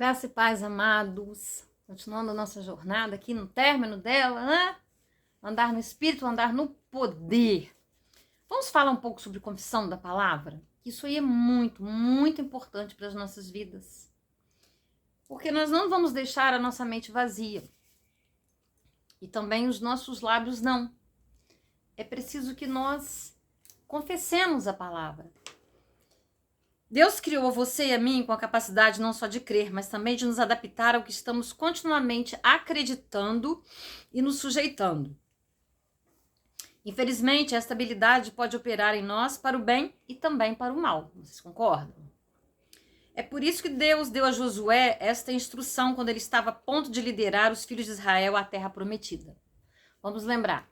Graça e paz, amados. Continuando a nossa jornada aqui no término dela, né? Andar no Espírito, andar no poder. Vamos falar um pouco sobre confissão da palavra? Isso aí é muito, muito importante para as nossas vidas. Porque nós não vamos deixar a nossa mente vazia. E também os nossos lábios não. É preciso que nós confessemos a palavra. Deus criou você e a mim com a capacidade não só de crer, mas também de nos adaptar ao que estamos continuamente acreditando e nos sujeitando. Infelizmente, esta habilidade pode operar em nós para o bem e também para o mal. Vocês concordam? É por isso que Deus deu a Josué esta instrução quando ele estava a ponto de liderar os filhos de Israel à terra prometida. Vamos lembrar.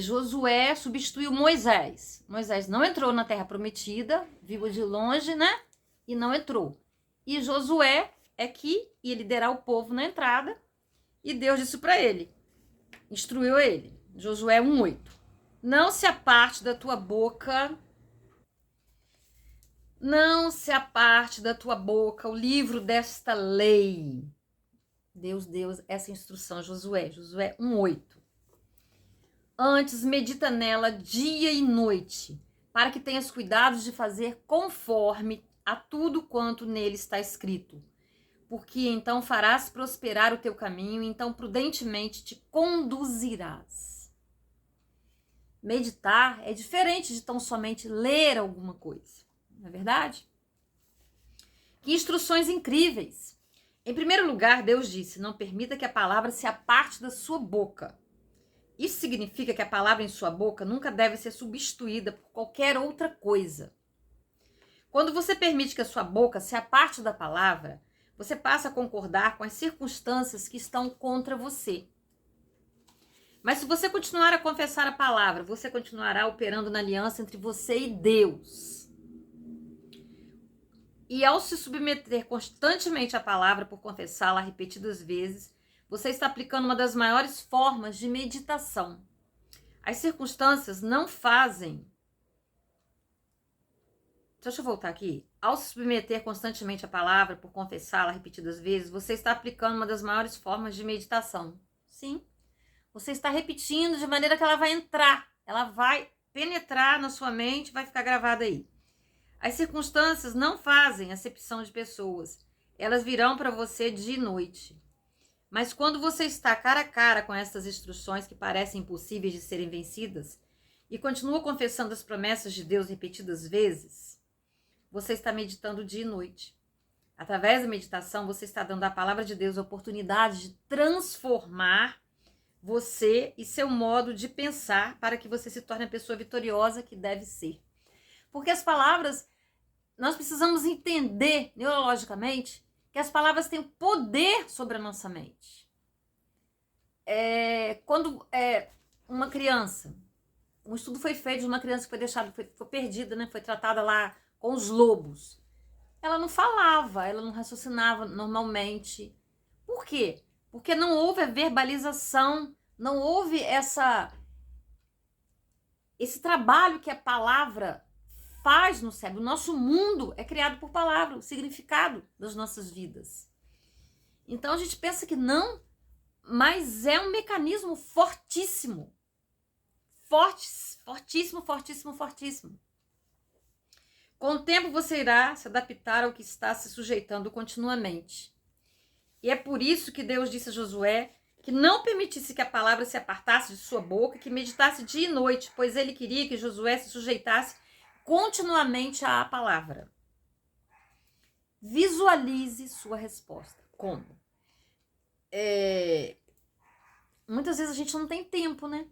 Josué substituiu Moisés. Moisés não entrou na terra prometida, viu de longe, né? E não entrou. E Josué é que ia liderar o povo na entrada. E Deus disse para ele, instruiu ele. Josué 1:8. Não se aparte da tua boca, o livro desta lei. Deus deu essa instrução a Josué 1:8. Antes, medita nela dia e noite, para que tenhas cuidados de fazer conforme a tudo quanto nele está escrito. Porque então farás prosperar o teu caminho, e então prudentemente te conduzirás. Meditar é diferente de tão somente ler alguma coisa, não é verdade? Que instruções incríveis! Em primeiro lugar, Deus disse, não permita que a palavra se aparte da sua boca. Isso significa que a palavra em sua boca nunca deve ser substituída por qualquer outra coisa. Quando você permite que a sua boca se aparte da palavra, você passa a concordar com as circunstâncias que estão contra você. Mas se você continuar a confessar a palavra, você continuará operando na aliança entre você e Deus. E ao se submeter constantemente à palavra por confessá-la repetidas vezes, você está aplicando uma das maiores formas de meditação. As circunstâncias não fazem... Deixa eu voltar aqui. Ao se submeter constantemente à palavra, por confessá-la repetidas vezes, você está aplicando uma das maiores formas de meditação. Sim. Você está repetindo de maneira que ela vai entrar. Ela vai penetrar na sua mente, vai ficar gravada aí. As circunstâncias não fazem acepção de pessoas. Elas virão para você de noite. Mas quando você está cara a cara com essas instruções que parecem impossíveis de serem vencidas e continua confessando as promessas de Deus repetidas vezes, você está meditando dia e noite. Através da meditação, você está dando à palavra de Deus a oportunidade de transformar você e seu modo de pensar para que você se torne a pessoa vitoriosa que deve ser. Porque as palavras, nós precisamos entender neurologicamente que as palavras têm poder sobre a nossa mente. Quando uma criança, um estudo foi feito de uma criança que foi deixada, foi perdida, né? Foi tratada lá com os lobos. Ela não falava, ela não raciocinava normalmente. Por quê? Porque não houve a verbalização, não houve esse trabalho que a palavra faz no cérebro. O nosso mundo é criado por palavra, o significado das nossas vidas. Então a gente pensa que não, mas é um mecanismo fortíssimo. Fortíssimo, fortíssimo, fortíssimo. Com o tempo você irá se adaptar ao que está se sujeitando continuamente. E é por isso que Deus disse a Josué que não permitisse que a palavra se apartasse de sua boca, que meditasse dia e noite, pois ele queria que Josué se sujeitasse continuamente à palavra. Visualize sua resposta. Como? Muitas vezes a gente não tem tempo, né?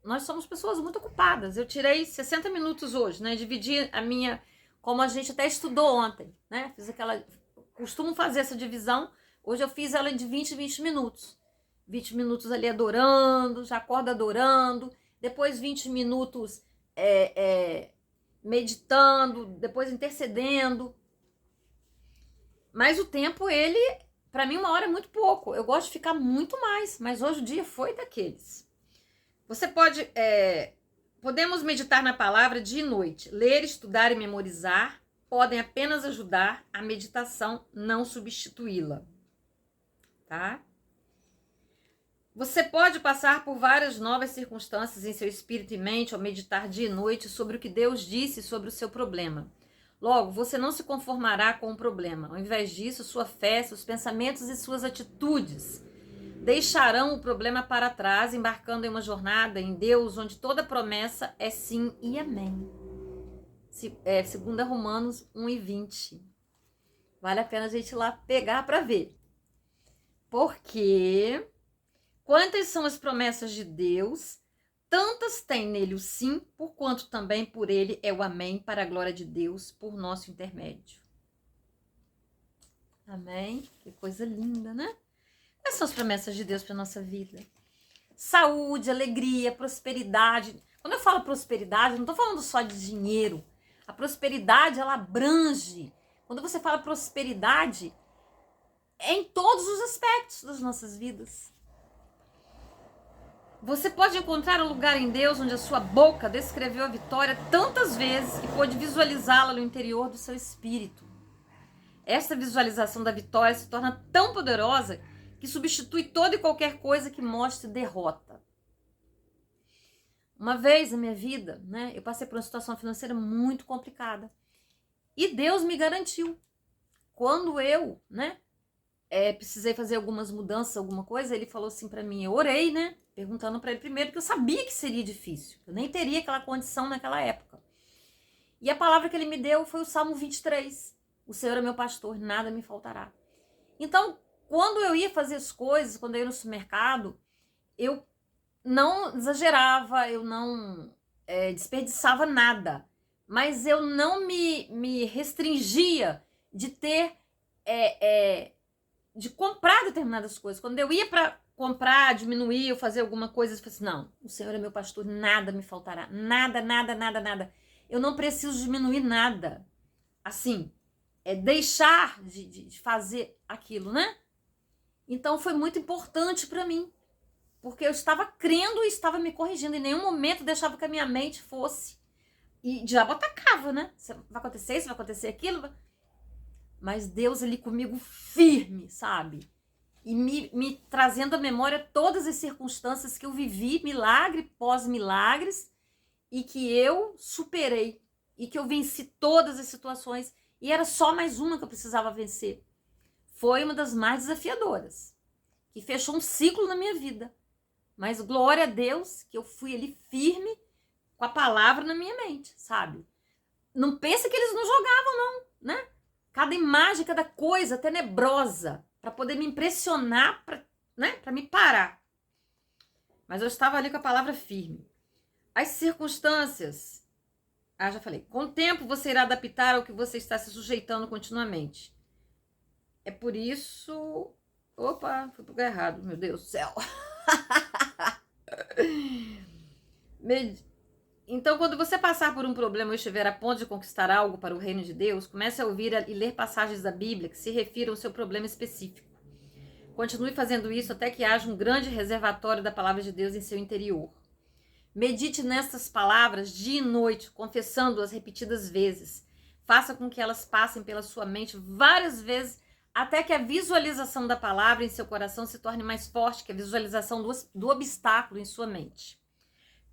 Nós somos pessoas muito ocupadas. Eu tirei 60 minutos hoje, né? Dividi a minha, como a gente até estudou ontem, né? Fiz aquela, costumo fazer essa divisão. Hoje eu fiz ela de 20 minutos. 20 minutos ali adorando, já acorda adorando. Depois 20 minutos meditando, depois intercedendo. Mas o tempo, ele, para mim, 1 hora é muito pouco. Eu gosto de ficar muito mais, mas hoje o dia foi daqueles. Você podemos meditar na palavra dia e noite, ler, estudar e memorizar, podem apenas ajudar, a meditação não substituí-la, tá? Você pode passar por várias novas circunstâncias em seu espírito e mente ao meditar dia e noite sobre o que Deus disse sobre o seu problema. Logo, você não se conformará com o problema. Ao invés disso, sua fé, seus pensamentos e suas atitudes deixarão o problema para trás, embarcando em uma jornada em Deus, onde toda promessa é sim e amém. Segunda Romanos 1:20. Vale a pena a gente ir lá pegar para ver. Porque quantas são as promessas de Deus, tantas tem nele o sim, porquanto também por ele é o amém, para a glória de Deus, por nosso intermédio. Amém? Que coisa linda, né? Quais são as promessas de Deus para a nossa vida? Saúde, alegria, prosperidade. Quando eu falo prosperidade, eu não estou falando só de dinheiro. A prosperidade, ela abrange. Quando você fala prosperidade, é em todos os aspectos das nossas vidas. Você pode encontrar um lugar em Deus onde a sua boca descreveu a vitória tantas vezes que pôde visualizá-la no interior do seu espírito. Essa visualização da vitória se torna tão poderosa que substitui toda e qualquer coisa que mostre derrota. Uma vez na minha vida, né, eu passei por uma situação financeira muito complicada. E Deus me garantiu. Quando eu, precisei fazer algumas mudanças, alguma coisa, ele falou assim pra mim, eu orei, perguntando pra ele primeiro, porque eu sabia que seria difícil. Eu nem teria aquela condição naquela época. E a palavra que ele me deu foi o Salmo 23. O Senhor é meu pastor, nada me faltará. Então, quando eu ia fazer as coisas, quando eu ia no supermercado, eu não exagerava, eu não desperdiçava nada. Mas eu não me restringia de ter, de comprar determinadas coisas. Quando eu ia para comprar, diminuir ou fazer alguma coisa, eu falei assim, não, o Senhor é meu pastor, nada me faltará. Nada, nada, nada, nada. Eu não preciso diminuir nada. Assim, deixar de fazer aquilo, Então foi muito importante para mim, porque eu estava crendo e estava me corrigindo. Em nenhum momento deixava que a minha mente fosse. E o diabo atacava, vai acontecer isso, vai acontecer aquilo. Mas Deus ali comigo firme, sabe? E me trazendo à memória todas as circunstâncias que eu vivi, milagre pós milagres, e que eu superei. E que eu venci todas as situações. E era só mais uma que eu precisava vencer. Foi uma das mais desafiadoras, que fechou um ciclo na minha vida. Mas glória a Deus que eu fui ali firme com a palavra na minha mente, sabe? Não pensa que eles não jogavam, não, Cada imagem, cada coisa tenebrosa para poder me impressionar, para me parar. Mas eu estava ali com a palavra firme. As circunstâncias, já falei, com o tempo você irá adaptar ao que você está se sujeitando continuamente. É por isso... Opa, fui pro lugar errado, meu Deus do céu. Então, quando você passar por um problema ou estiver a ponto de conquistar algo para o reino de Deus, comece a ouvir e ler passagens da Bíblia que se refiram ao seu problema específico. Continue fazendo isso até que haja um grande reservatório da palavra de Deus em seu interior. Medite nestas palavras dia e noite, confessando-as repetidas vezes. Faça com que elas passem pela sua mente várias vezes, até que a visualização da palavra em seu coração se torne mais forte que a visualização do obstáculo em sua mente.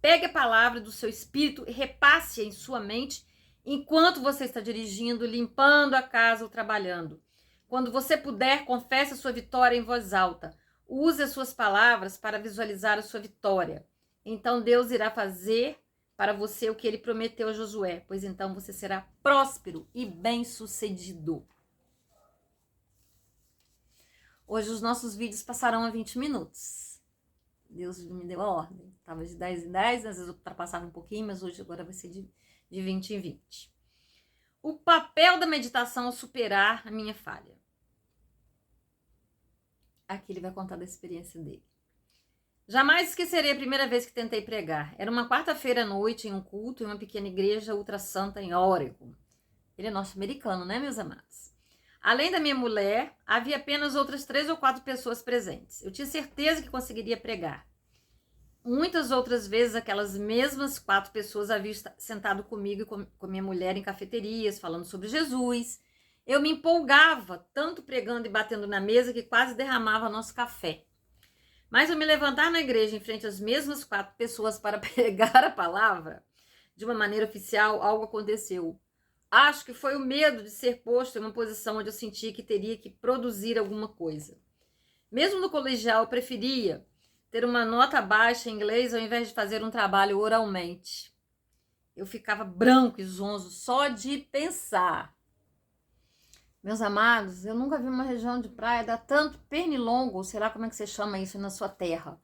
Pegue a palavra do seu espírito e repasse-a em sua mente enquanto você está dirigindo, limpando a casa ou trabalhando. Quando você puder, confesse a sua vitória em voz alta. Use as suas palavras para visualizar a sua vitória. Então Deus irá fazer para você o que ele prometeu a Josué, pois então você será próspero e bem-sucedido. Hoje os nossos vídeos passarão a 20 minutos. Deus me deu a ordem. Estava de 10 em 10, às vezes eu ultrapassava um pouquinho, mas hoje agora vai ser de 20 em 20. O papel da meditação é superar a minha falha. Aqui ele vai contar da experiência dele. Jamais esquecerei a primeira vez que tentei pregar. Era uma quarta-feira à noite em um culto em uma pequena igreja ultra santa em Oregon. Ele é norte-americano, meus amados? Além da minha mulher, havia apenas outras 3 ou 4 pessoas presentes. Eu tinha certeza que conseguiria pregar. Muitas outras vezes, aquelas mesmas 4 pessoas haviam sentado comigo e com minha mulher em cafeterias, falando sobre Jesus. Eu me empolgava, tanto pregando e batendo na mesa, que quase derramava nosso café. Mas eu me levantar na igreja em frente às mesmas 4 pessoas para pregar a palavra, de uma maneira oficial, algo aconteceu. Acho que foi o medo de ser posto em uma posição onde eu sentia que teria que produzir alguma coisa. Mesmo no colegial, eu preferia ter uma nota baixa em inglês ao invés de fazer um trabalho oralmente. Eu ficava branco e zonzo só de pensar. Meus amados, eu nunca vi uma região de praia dar tanto pernilongo, ou sei lá como é que você chama isso na sua terra.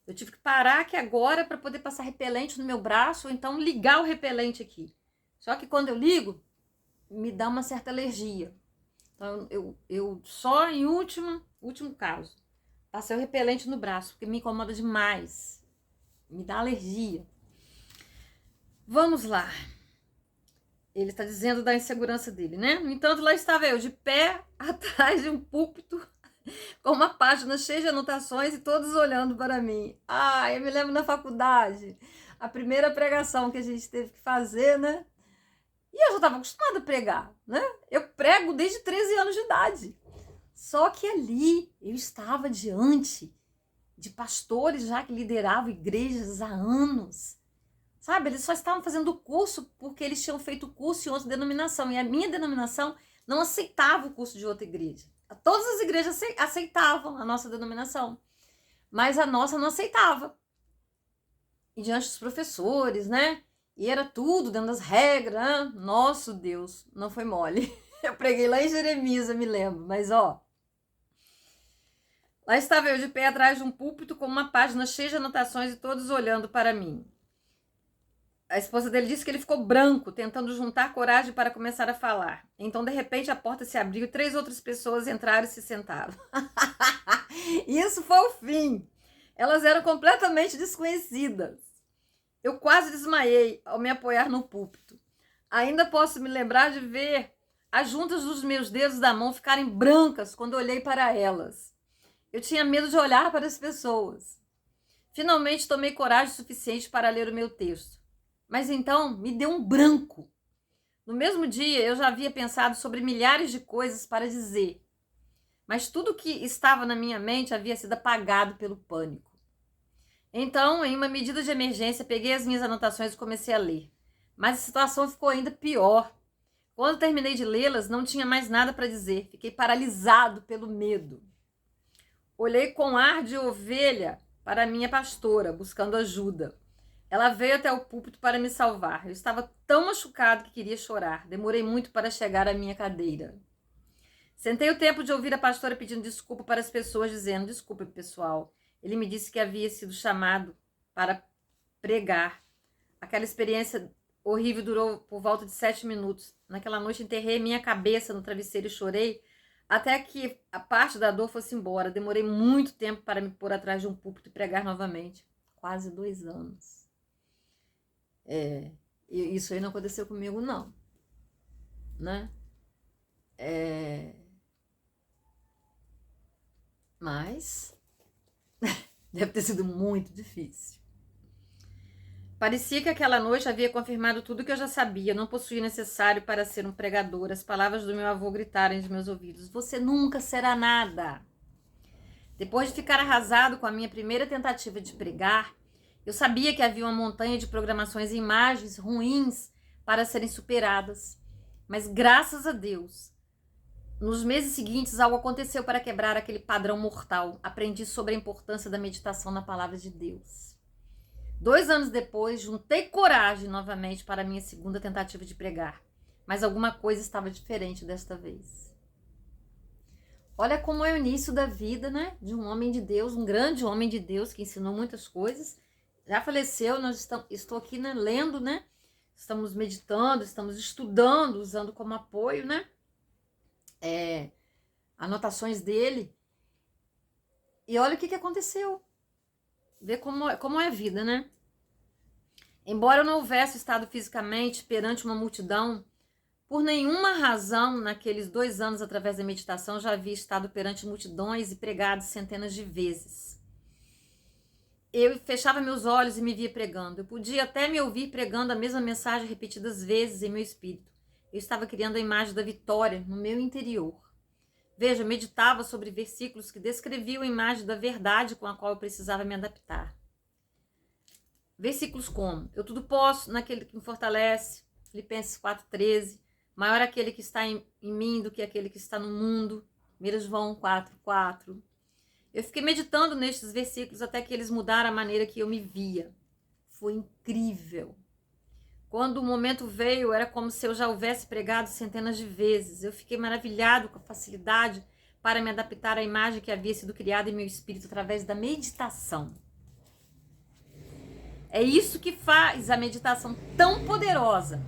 Eu tive que parar aqui agora para poder passar repelente no meu braço, ou então ligar o repelente aqui. Só que quando eu ligo, me dá uma certa alergia. Então eu só em último caso, passei o repelente no braço, porque me incomoda demais. Me dá alergia. Vamos lá. Ele está dizendo da insegurança dele, né? No entanto, lá estava eu, de pé, atrás de um púlpito, com uma página cheia de anotações e todos olhando para mim. Ah, eu me lembro na faculdade, a primeira pregação que a gente teve que fazer, né? E eu já estava acostumada a pregar, né? Eu prego desde 13 anos de idade. Só que ali eu estava diante de pastores já que lideravam igrejas há anos. Sabe, eles só estavam fazendo o curso porque eles tinham feito o curso em outra denominação. E a minha denominação não aceitava o curso de outra igreja. Todas as igrejas aceitavam a nossa denominação, mas a nossa não aceitava. E diante dos professores, né? E era tudo dentro das regras. Né? Nosso Deus, não foi mole. Eu preguei lá em Jeremias, eu me lembro. Mas, ó, lá estava eu de pé atrás de um púlpito com uma página cheia de anotações e todos olhando para mim. A esposa dele disse que ele ficou branco, tentando juntar coragem para começar a falar. Então, de repente, a porta se abriu e 3 outras pessoas entraram e se sentaram. Isso foi o fim. Elas eram completamente desconhecidas. Eu quase desmaiei ao me apoiar no púlpito. Ainda posso me lembrar de ver as juntas dos meus dedos da mão ficarem brancas quando olhei para elas. Eu tinha medo de olhar para as pessoas. Finalmente, tomei coragem suficiente para ler o meu texto. Mas então me deu um branco. No mesmo dia, eu já havia pensado sobre milhares de coisas para dizer. Mas tudo que estava na minha mente havia sido apagado pelo pânico. Então, em uma medida de emergência, peguei as minhas anotações e comecei a ler. Mas a situação ficou ainda pior. Quando terminei de lê-las, não tinha mais nada para dizer. Fiquei paralisado pelo medo. Olhei com ar de ovelha para a minha pastora, buscando ajuda. Ela veio até o púlpito para me salvar. Eu estava tão machucado que queria chorar. Demorei muito para chegar à minha cadeira. Sentei o tempo de ouvir a pastora pedindo desculpa para as pessoas, dizendo: desculpa, pessoal. Ele me disse que havia sido chamado para pregar. Aquela experiência horrível durou por volta de 7 minutos. Naquela noite enterrei minha cabeça no travesseiro e chorei até que a parte da dor fosse embora. Demorei muito tempo para me pôr atrás de um púlpito e pregar novamente. Quase 2 anos. Isso aí não aconteceu comigo, não. Né? Mas deve ter sido muito difícil. Parecia que aquela noite havia confirmado tudo que eu já sabia. Não possuía necessário para ser um pregador. As palavras do meu avô gritaram em meus ouvidos: você nunca será nada. Depois de ficar arrasado com a minha primeira tentativa de pregar, eu sabia que havia uma montanha de programações e imagens ruins para serem superadas. Mas, graças a Deus, nos meses seguintes, algo aconteceu para quebrar aquele padrão mortal. Aprendi sobre a importância da meditação na palavra de Deus. 2 anos depois, juntei coragem novamente para a minha segunda tentativa de pregar. Mas alguma coisa estava diferente desta vez. Olha como é o início da vida, né? De um homem de Deus, um grande homem de Deus que ensinou muitas coisas. Já faleceu, estou aqui, né, lendo, né? Estamos meditando, estamos estudando, usando como apoio, né? Anotações dele. E olha o que aconteceu. Vê como é a vida, né? Embora eu não houvesse estado fisicamente perante uma multidão, por nenhuma razão, naqueles 2 anos, através da meditação, já havia estado perante multidões e pregado centenas de vezes. eu fechava meus olhos e me via pregando. Eu podia até me ouvir pregando a mesma mensagem repetidas vezes em meu espírito. Eu estava criando a imagem da vitória no meu interior. Veja, eu meditava sobre versículos que descreviam a imagem da verdade com a qual eu precisava me adaptar. Versículos como: eu tudo posso naquele que me fortalece, Filipenses 4,13, maior aquele que está em mim do que aquele que está no mundo, 1 João 4,4. Eu fiquei meditando nestes versículos até que eles mudaram a maneira que eu me via. Foi incrível. Quando o momento veio, era como se eu já houvesse pregado centenas de vezes. Eu fiquei maravilhado com a facilidade para me adaptar à imagem que havia sido criada em meu espírito através da meditação. É isso que faz a meditação tão poderosa.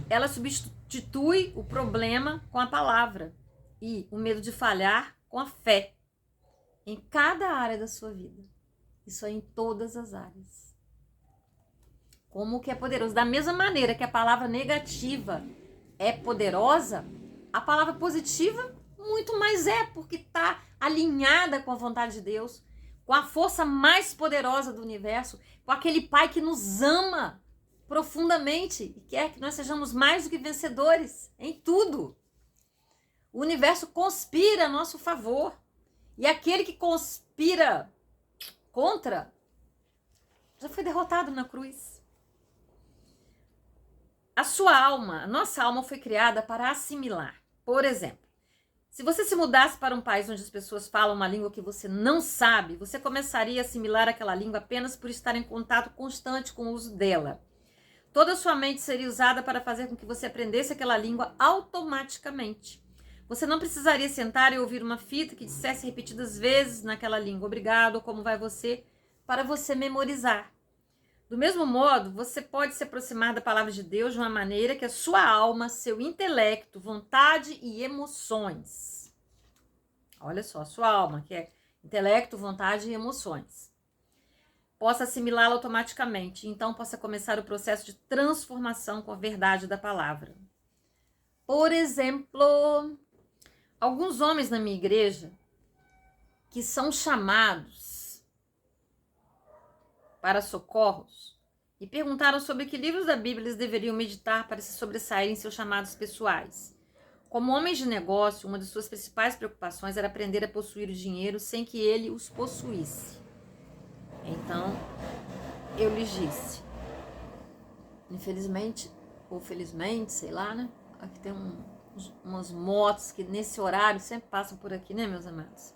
Ela substitui o problema com a palavra e o medo de falhar com a fé. Em cada área da sua vida. Isso é em todas as áreas. Como que é poderoso. Da mesma maneira que a palavra negativa é poderosa, a palavra positiva muito mais é, porque está alinhada com a vontade de Deus, com a força mais poderosa do universo, com aquele Pai que nos ama profundamente e quer que nós sejamos mais do que vencedores em tudo. O universo conspira a nosso favor. E aquele que conspira contra já foi derrotado na cruz. A sua alma, a nossa alma foi criada para assimilar. Por exemplo, se você se mudasse para um país onde as pessoas falam uma língua que você não sabe, você começaria a assimilar aquela língua apenas por estar em contato constante com o uso dela. Toda a sua mente seria usada para fazer com que você aprendesse aquela língua automaticamente. Você não precisaria sentar e ouvir uma fita que dissesse repetidas vezes naquela língua, obrigado, ou como vai você, para você memorizar. Do mesmo modo, você pode se aproximar da palavra de Deus de uma maneira que a sua alma, seu intelecto, vontade e emoções. Olha só, a sua alma, que é intelecto, vontade e emoções. Possa assimilá-la automaticamente, então possa começar o processo de transformação com a verdade da palavra. Por exemplo, alguns homens na minha igreja que são chamados para socorros e perguntaram sobre que livros da Bíblia eles deveriam meditar para se sobressair em seus chamados pessoais. Como homens de negócio, uma de suas principais preocupações era aprender a possuir o dinheiro sem que ele os possuísse. Então, eu lhes disse, infelizmente, ou felizmente, sei lá, né? Aqui tem umas motos que nesse horário sempre passam por aqui, né, meus amados?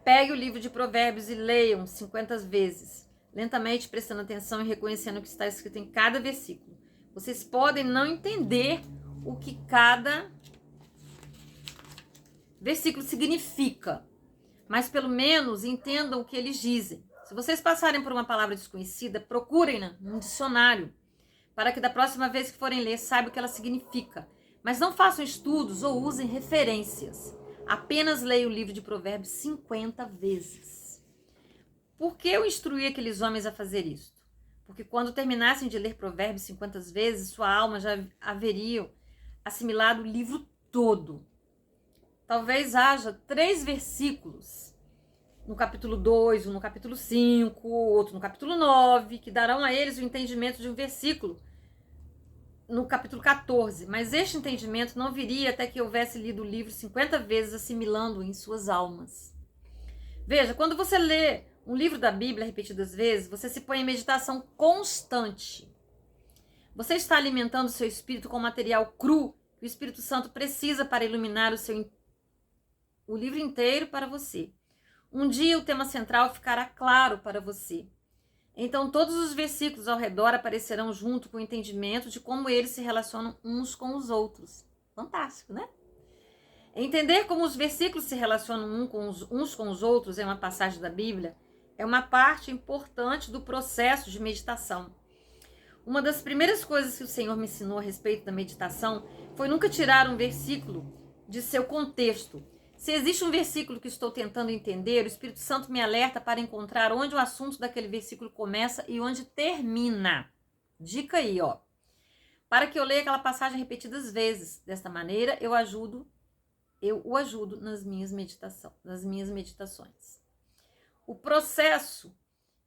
Pegue o livro de Provérbios e leiam 50 vezes, lentamente prestando atenção e reconhecendo o que está escrito em cada versículo. Vocês podem não entender o que cada versículo significa, mas pelo menos entendam o que eles dizem. Se vocês passarem por uma palavra desconhecida, procurem-na num dicionário, para que da próxima vez que forem ler, saibam o que ela significa. Mas não façam estudos ou usem referências. Apenas leiam o livro de Provérbios 50 vezes. Por que eu instruí aqueles homens a fazer isso? Porque quando terminassem de ler Provérbios 50 vezes, sua alma já haveria assimilado o livro todo. Talvez haja 3 versículos no capítulo 2, um no capítulo 5, outro no capítulo 9, que darão a eles o entendimento de um versículo no capítulo 14. Mas este entendimento não viria até que houvesse lido o livro 50 vezes, assimilando-o em suas almas. Veja, quando você lê um livro da Bíblia repetidas vezes, você se põe em meditação constante. Você está alimentando o seu espírito com material cru que o Espírito Santo precisa para iluminar o livro inteiro para você. Um dia o tema central ficará claro para você. Então todos os versículos ao redor aparecerão junto com o entendimento de como eles se relacionam uns com os outros. Fantástico, né? Entender como os versículos se relacionam uns com os outros em uma passagem da Bíblia é uma parte importante do processo de meditação. Uma das primeiras coisas que o Senhor me ensinou a respeito da meditação foi nunca tirar um versículo de seu contexto. Se existe um versículo que estou tentando entender, o Espírito Santo me alerta para encontrar onde o assunto daquele versículo começa e onde termina. Dica aí, ó. Para que eu leia aquela passagem repetidas vezes. Desta maneira, eu o ajudo nas minhas meditações. O processo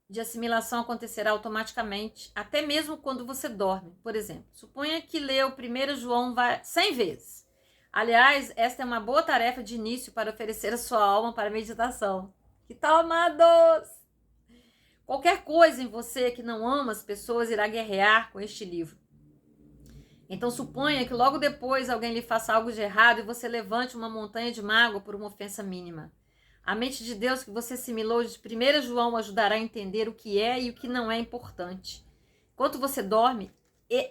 de assimilação acontecerá automaticamente, até mesmo quando você dorme. Por exemplo, suponha que leu 1 João 100 vezes. Aliás, esta é uma boa tarefa de início para oferecer a sua alma para a meditação. Que tal, amados? Qualquer coisa em você que não ama as pessoas irá guerrear com este livro. Então suponha que logo depois alguém lhe faça algo de errado e você levante uma montanha de mágoa por uma ofensa mínima. A mente de Deus que você assimilou de 1 João ajudará a entender o que é e o que não é importante. Enquanto você dorme,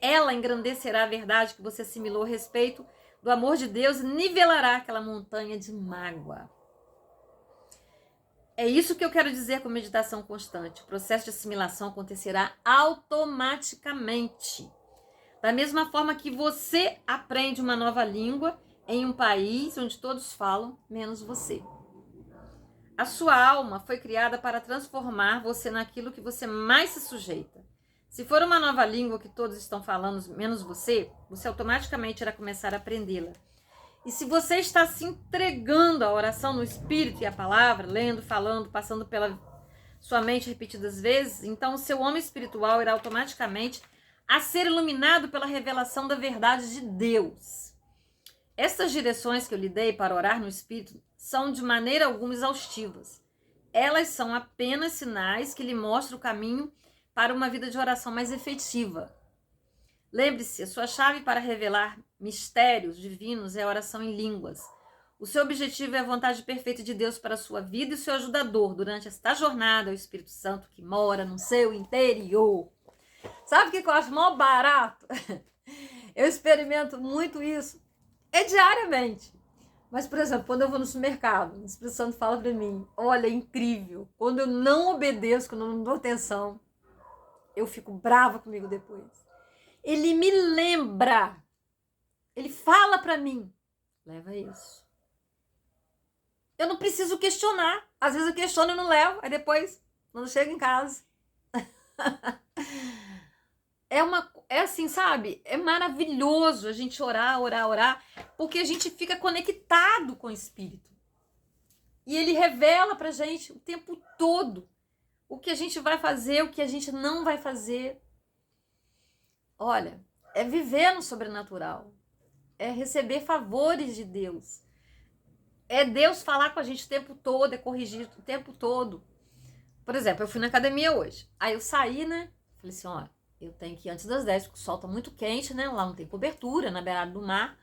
ela engrandecerá a verdade que você assimilou a respeito do amor de Deus e nivelará aquela montanha de mágoa. É isso que eu quero dizer com meditação constante. O processo de assimilação acontecerá automaticamente. Da mesma forma que você aprende uma nova língua em um país onde todos falam, menos você. A sua alma foi criada para transformar você naquilo que você mais se sujeita. Se for uma nova língua que todos estão falando, menos você, você automaticamente irá começar a aprendê-la. E se você está se entregando à oração no Espírito e à palavra, lendo, falando, passando pela sua mente repetidas vezes, então o seu homem espiritual irá automaticamente a ser iluminado pela revelação da verdade de Deus. Estas direções que eu lhe dei para orar no Espírito são de maneira alguma exaustivas. Elas são apenas sinais que lhe mostram o caminho para uma vida de oração mais efetiva. Lembre-se, a sua chave para revelar mistérios divinos é a oração em línguas. O seu objetivo é a vontade perfeita de Deus para a sua vida e o seu ajudador durante esta jornada é o Espírito Santo que mora no seu interior. Sabe o que eu acho mó barato? Eu experimento muito isso. É diariamente. Mas, por exemplo, quando eu vou no supermercado, o Espírito Santo fala pra mim, olha, é incrível. Quando eu não obedeço, quando eu não dou atenção, eu fico brava comigo depois. Ele me lembra. Ele fala pra mim, leva isso. Eu não preciso questionar. Às vezes eu questiono e não levo. Aí depois, quando eu chego em casa... É assim, sabe? É maravilhoso a gente orar, porque a gente fica conectado com o Espírito. E ele revela pra gente o tempo todo o que a gente vai fazer, o que a gente não vai fazer. Olha, é viver no sobrenatural. É receber favores de Deus. É Deus falar com a gente o tempo todo, é corrigir o tempo todo. Por exemplo, eu fui na academia hoje. Aí eu saí, né? Falei assim, olha, eu tenho que ir antes das 10, porque o sol tá muito quente, né? Lá não tem cobertura, na beirada do mar.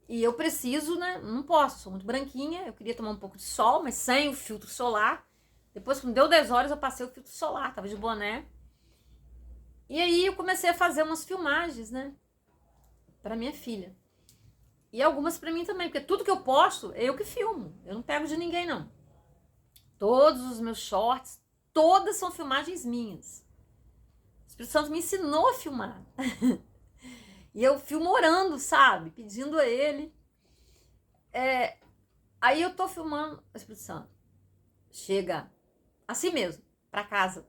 E eu preciso, né? Não posso, sou muito branquinha. Eu queria tomar um pouco de sol, mas sem o filtro solar. Depois, quando deu 10 horas, eu passei o filtro solar, tava de boné. E aí eu comecei a fazer umas filmagens, né? Pra minha filha. E algumas pra mim também, porque tudo que eu posto, é eu que filmo. Eu não pego de ninguém, não. Todos os meus shorts, todas são filmagens minhas. O Espírito Santo me ensinou a filmar. E eu filmo orando, sabe? Pedindo a ele. Aí eu tô filmando o Espírito Santo. Chega assim mesmo, pra casa.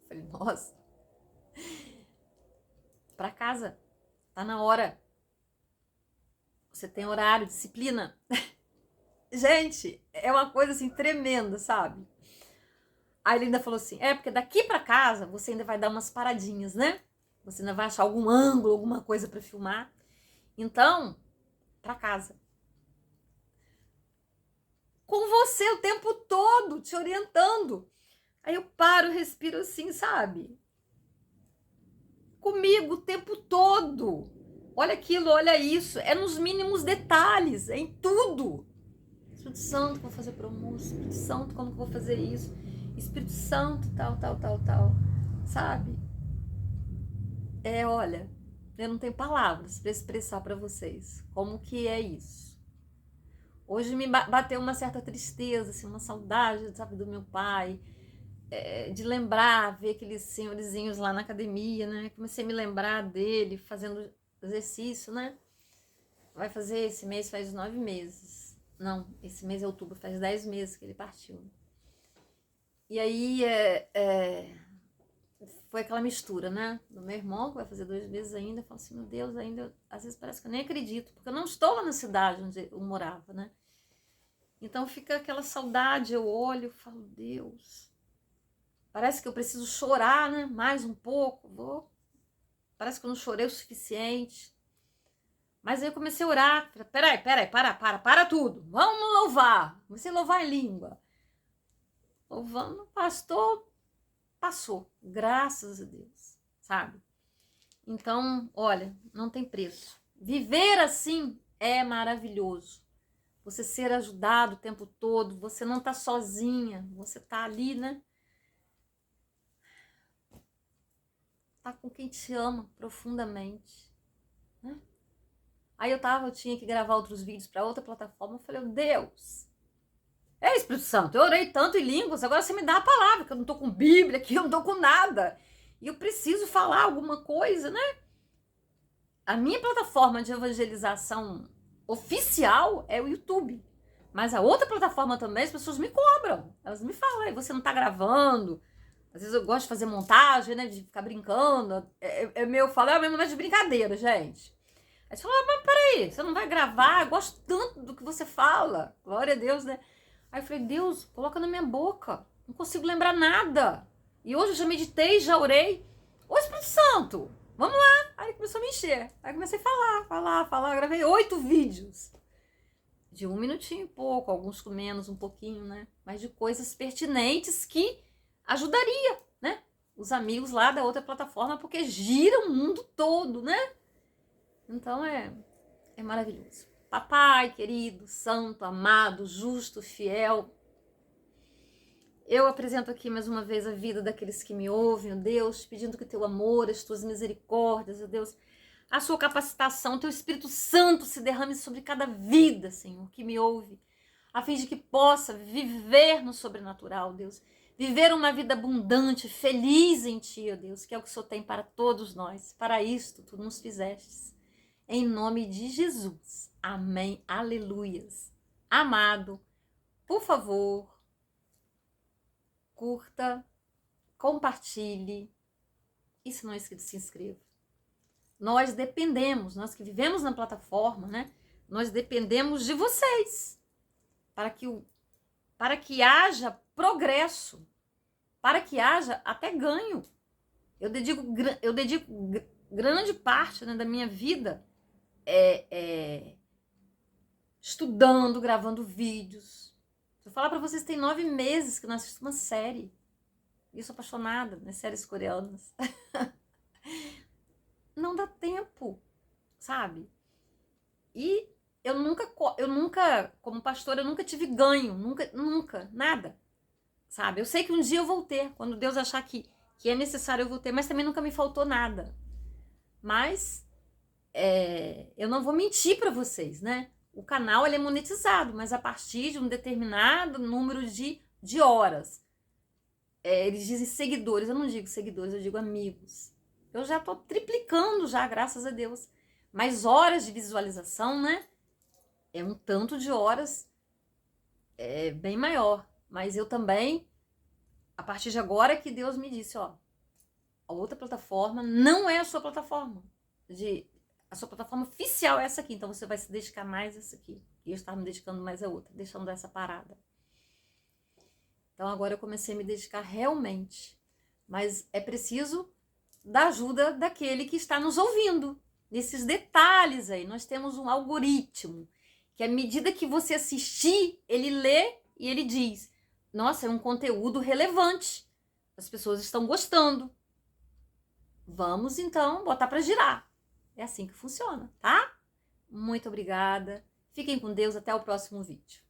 Falei, nossa. Pra casa. Tá na hora. Você tem horário, disciplina. Gente, é uma coisa assim tremenda, sabe? Aí ele ainda falou assim, porque daqui pra casa você ainda vai dar umas paradinhas, né? Você ainda vai achar algum ângulo, alguma coisa pra filmar. Então, pra casa. Com você o tempo todo, te orientando. Aí eu paro, respiro assim, sabe? Comigo o tempo todo. Olha aquilo, olha isso. É nos mínimos detalhes, é em tudo. Espírito Santo, como fazer pro almoço? Espírito Santo, como que eu vou fazer isso? Espírito Santo, tal. Sabe? Olha, eu não tenho palavras para expressar para vocês como que é isso. Hoje me bateu uma certa tristeza, assim, uma saudade, sabe, do meu pai, de lembrar, ver aqueles senhorizinhos lá na academia, né? Comecei a me lembrar dele fazendo exercício, né? Vai fazer esse mês, faz 9 meses. Não, esse mês é outubro, faz 10 meses que ele partiu. E aí foi aquela mistura, né? Do meu irmão, que vai fazer 2 meses ainda. Eu falo assim, meu Deus, ainda... Às vezes parece que eu nem acredito, porque eu não estou lá na cidade onde eu morava, né? Então fica aquela saudade, eu olho e falo, Deus, Parece que eu preciso chorar, né? Mais um pouco. Parece que eu não chorei o suficiente. Mas aí eu comecei a orar. Peraí, para tudo. Vamos louvar. Comecei a louvar em língua. Louvando, pastor, passou. Graças a Deus, sabe? Então, olha, não tem preço. Viver assim é maravilhoso. Você ser ajudado o tempo todo, você não tá sozinha, você tá ali, né? Tá com quem te ama profundamente, né? Aí eu tinha que gravar outros vídeos para outra plataforma, eu falei, Deus, Espírito Santo, eu orei tanto em línguas, agora você me dá a palavra, que eu não tô com Bíblia aqui, eu não tô com nada. E eu preciso falar alguma coisa, né? A minha plataforma de evangelização oficial é o YouTube. Mas a outra plataforma também, as pessoas me cobram. Elas me falam, você não tá gravando. Às vezes eu gosto de fazer montagem, né? De ficar brincando. Eu falo, é mesmo de brincadeira, gente. Aí você fala, mas peraí, você não vai gravar? Eu gosto tanto do que você fala. Glória a Deus, né? Aí eu falei, Deus, coloca na minha boca. Não consigo lembrar nada. E hoje eu já meditei, já orei. Ô Espírito Santo, vamos lá. Aí começou a me encher. Aí comecei a falar. Gravei 8 vídeos. De 1 minutinho e pouco, alguns com menos, um pouquinho, né? Mas de coisas pertinentes que ajudaria, né? Os amigos lá da outra plataforma, porque gira o mundo todo, né? Então é maravilhoso. Papai, querido, santo, amado, justo, fiel, eu apresento aqui mais uma vez a vida daqueles que me ouvem, ó Deus, pedindo que teu amor, as tuas misericórdias, ó Deus, a sua capacitação, teu Espírito Santo se derrame sobre cada vida, Senhor, que me ouve, a fim de que possa viver no sobrenatural, Deus, viver uma vida abundante, feliz em Ti, ó Deus, que é o que o Senhor tem para todos nós. Para isto, Tu nos fizestes. Em nome de Jesus. Amém. Aleluias. Amado, por favor, curta, compartilhe e se não é inscrito, se inscreva. Nós dependemos, nós que vivemos na plataforma, né? Nós dependemos de vocês para que haja progresso, para que haja até ganho. Eu dedico grande parte, né, da minha vida estudando, gravando vídeos. Se eu falar para vocês, tem 9 meses que eu não assisto uma série. E eu sou apaixonada nas séries coreanas. Não dá tempo, sabe? E eu nunca, como pastora, eu nunca tive ganho, nunca, nada, sabe? Eu sei que um dia eu vou ter, quando Deus achar que é necessário eu vou ter, mas também nunca me faltou nada. Mas eu não vou mentir para vocês, né? O canal ele é monetizado, mas a partir de um determinado número de horas. Eles dizem seguidores, eu não digo seguidores, eu digo amigos. Eu já tô triplicando já, graças a Deus. Mas horas de visualização, né? É um tanto de horas bem maior. Mas eu também, a partir de agora que Deus me disse, ó, a outra plataforma não é a sua plataforma. A sua plataforma oficial é essa aqui, então você vai se dedicar mais a essa aqui. E eu estava me dedicando mais a outra, deixando essa parada. Então agora eu comecei a me dedicar realmente. Mas é preciso da ajuda daquele que está nos ouvindo. Nesses detalhes aí, nós temos um algoritmo, que à medida que você assistir, ele lê e ele diz, nossa, é um conteúdo relevante. As pessoas estão gostando. Vamos então botar para girar. É assim que funciona, tá? Muito obrigada. Fiquem com Deus. Até o próximo vídeo.